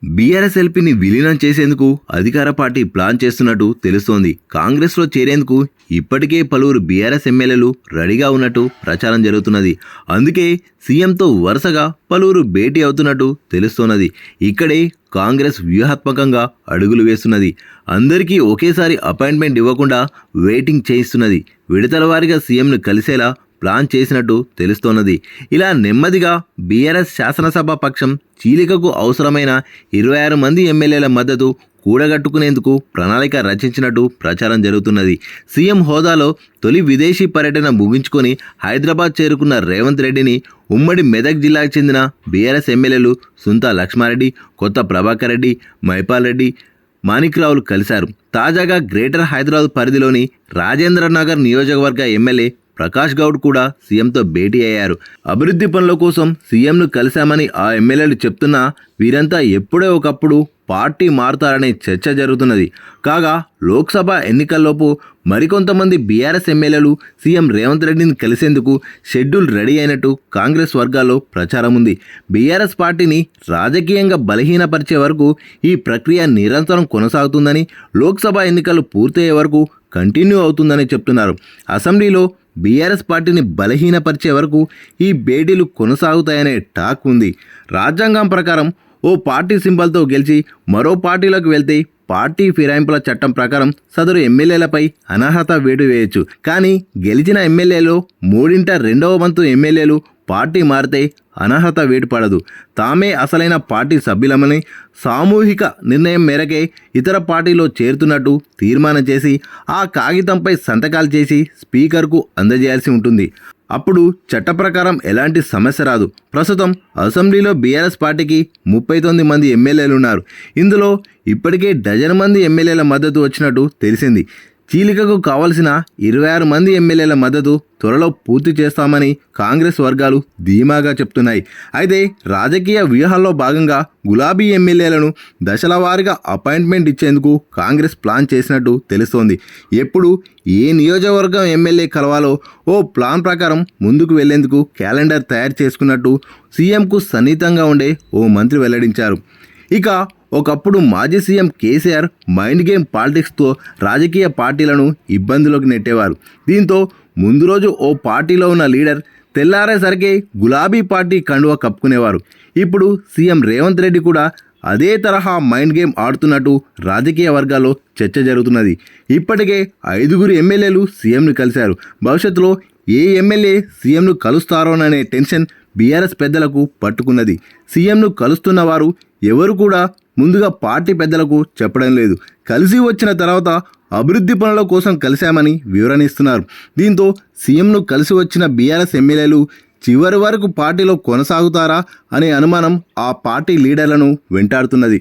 బీఆర్ఎస్ఎల్పీని విలీనం చేసేందుకు అధికార పార్టీ ప్లాన్ చేస్తున్నట్టు తెలుస్తోంది. కాంగ్రెస్లో చేరేందుకు ఇప్పటికే పలువురు బీఆర్ఎస్ ఎమ్మెల్యేలు రెడీగా ఉన్నట్టు ప్రచారం జరుగుతున్నది. అందుకే సీఎంతో వరుసగా పలువురు భేటీ అవుతున్నట్టు తెలుస్తోన్నది. ఇక్కడే కాంగ్రెస్ వ్యూహాత్మకంగా అడుగులు వేస్తున్నది. అందరికీ ఒకేసారి అపాయింట్మెంట్ ఇవ్వకుండా వెయిటింగ్ చేయిస్తున్నది. విడతల వారీగా సీఎంను కలిసేలా ప్లాన్ చేసినట్టు తెలుస్తోన్నది. ఇలా నెమ్మదిగా బీఆర్ఎస్ శాసనసభ పక్షం చీలికకు అవసరమైన 26 మంది ఎమ్మెల్యేల మద్దతు కూడగట్టుకునేందుకు ప్రణాళిక రచించినట్టు ప్రచారం జరుగుతున్నది. సీఎం హోదాలో తొలి విదేశీ పర్యటన ముగించుకొని హైదరాబాద్ చేరుకున్న రేవంత్ రెడ్డిని ఉమ్మడి మెదక్ జిల్లాకు చెందిన బీఆర్ఎస్ ఎమ్మెల్యేలు సుంతా లక్ష్మారెడ్డి, కొత్త ప్రభాకర్ రెడ్డి, మైపాల్ రెడ్డి, మాణిక్రావులు కలిశారు. తాజాగా గ్రేటర్ హైదరాబాద్ పరిధిలోని రాజేంద్రనగర్ నియోజకవర్గ ఎమ్మెల్యే ప్రకాష్ గౌడ్ కూడా సీఎంతో భేటీ అయ్యారు. అభివృద్ధి పనుల కోసం సీఎంను కలిశామని ఆ ఎమ్మెల్యేలు చెప్తున్నా వీరంతా ఎప్పుడో ఒకప్పుడు పార్టీ మారుతారనే చర్చ జరుగుతున్నది. కాగా లోక్సభ ఎన్నికల్లోపు మరికొంతమంది బీఆర్ఎస్ ఎమ్మెల్యేలు సీఎం రేవంత్ రెడ్డిని కలిసేందుకు షెడ్యూల్ రెడీ అయినట్టు కాంగ్రెస్ వర్గాల్లో ప్రచారం ఉంది. బీఆర్ఎస్ పార్టీని రాజకీయంగా బలహీనపరిచే వరకు ఈ ప్రక్రియ నిరంతరం కొనసాగుతుందని, లోక్సభ ఎన్నికలు పూర్తయ్యే వరకు కంటిన్యూ అవుతుందని చెప్తున్నారు. అసెంబ్లీలో బీఆర్ఎస్ పార్టీని బలహీనపరిచే వరకు ఈ భేటీలు కొనసాగుతాయనే టాక్ ఉంది. రాజ్యాంగం ప్రకారం ఓ పార్టీ సింబల్తో గెలిచి మరో పార్టీలోకి వెళ్తే పార్టీ ఫిరాయింపుల చట్టం ప్రకారం సదరు ఎమ్మెల్యేలపై అనర్హత వేటు వేయొచ్చు. కానీ గెలిచిన ఎమ్మెల్యేలో 2/3 వంతు ఎమ్మెల్యేలు పార్టీ మారితే అనర్హత వేటు పడదు. తామే అసలైన పార్టీ సభ్యులమని సామూహిక నిర్ణయం మేరకే ఇతర పార్టీలో చేరుతున్నట్టు తీర్మానం చేసి ఆ కాగితంపై సంతకాలు చేసి స్పీకర్కు అందజేయాల్సి ఉంటుంది. అప్పుడు చట్ట ప్రకారం ఎలాంటి సమస్య రాదు. ప్రస్తుతం అసెంబ్లీలో బీఆర్ఎస్ పార్టీకి 39 మంది ఎమ్మెల్యేలు ఉన్నారు. ఇందులో ఇప్పటికే డజన్ మంది ఎమ్మెల్యేల మద్దతు వచ్చినట్టు తెలిసింది. చీలికకు కావలసిన 26 మంది ఎమ్మెల్యేల మద్దతు త్వరలో పూర్తి చేస్తామని కాంగ్రెస్ వర్గాలు ధీమాగా చెప్తున్నాయి. అయితే రాజకీయ వ్యూహాల్లో భాగంగా గులాబీ ఎమ్మెల్యేలను దశల వారీగా అపాయింట్మెంట్ ఇచ్చేందుకు కాంగ్రెస్ ప్లాన్ చేసినట్టు తెలుస్తోంది. ఎప్పుడు ఏ నియోజకవర్గం ఎమ్మెల్యే కలవాలో ఓ ప్లాన్ ప్రకారం ముందుకు వెళ్లేందుకు క్యాలెండర్ తయారు చేసుకున్నట్టు సీఎంకు సన్నిహితంగా ఉండే ఓ మంత్రి వెల్లడించారు. ఇక ఒకప్పుడు మాజీ సీఎం కేసీఆర్ మైండ్ గేమ్ పాలిటిక్స్తో రాజకీయ పార్టీలను ఇబ్బందులోకి నెట్టేవారు. దీంతో ముందు రోజు ఓ పార్టీలో ఉన్న లీడర్ తెల్లారేసరికి గులాబీ పార్టీ కండువా కప్పుకునేవారు. ఇప్పుడు సీఎం రేవంత్ రెడ్డి కూడా అదే తరహా మైండ్ గేమ్ ఆడుతున్నట్టు రాజకీయ వర్గాల్లో చర్చ జరుగుతున్నది. ఇప్పటికే 5 ఎమ్మెల్యేలు సీఎంను కలిశారు. భవిష్యత్తులో ఏ ఎమ్మెల్యే సీఎంను కలుస్తారోననే టెన్షన్ బీఆర్ఎస్ పెద్దలకు పట్టుకున్నది. సీఎంను కలుస్తున్న వారు ఎవరు కూడా ముందుగా పార్టీ పెద్దలకు చెప్పడం లేదు. కలిసి వచ్చిన తర్వాత అభివృద్ధి పనుల కోసం కలిశామని వివరణిస్తున్నారు. దీంతో సీఎంను కలిసి వచ్చిన బీఆర్ఎస్ ఎమ్మెల్యేలు చివరి వరకు పార్టీలో కొనసాగుతారా అనే అనుమానం ఆ పార్టీ లీడర్లను వెంటాడుతున్నది.